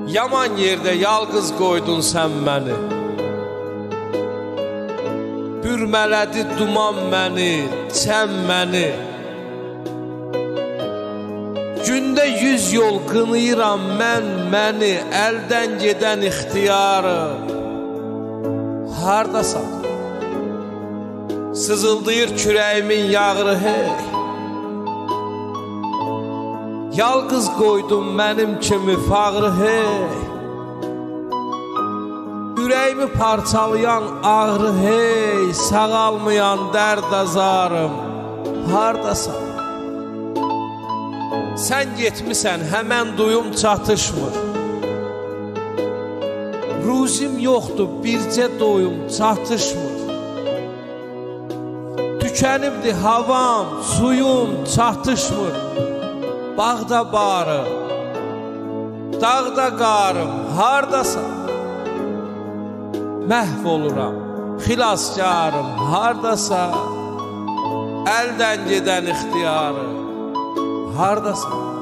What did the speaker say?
Yaman yerdə yalqız qoydun sən məni. Bürmələdi duman məni, çəm məni. Gündə 100 yol qınıyıram mən məni, əldən gedən ixtiyarı. Hardasan? Sızıldayır kürəyimin yağrı hey. Yalqız qoydun mənim kimi fağrı hey. Ürəyimi parçalayan ağrı hey. Sağalmayan dərd azarım. Hardasan? Sən getmisən, həmən duyum çatışmır. Ruzim yoxdur, bircə doyum çatışmır. Tükənibdi havam, suyum çatışmır. Bağda barım, dağda qarım, hardasan? Məhv oluram, xilaskarım, hardasan? Əldən gedən ixtiyarı, hardasan?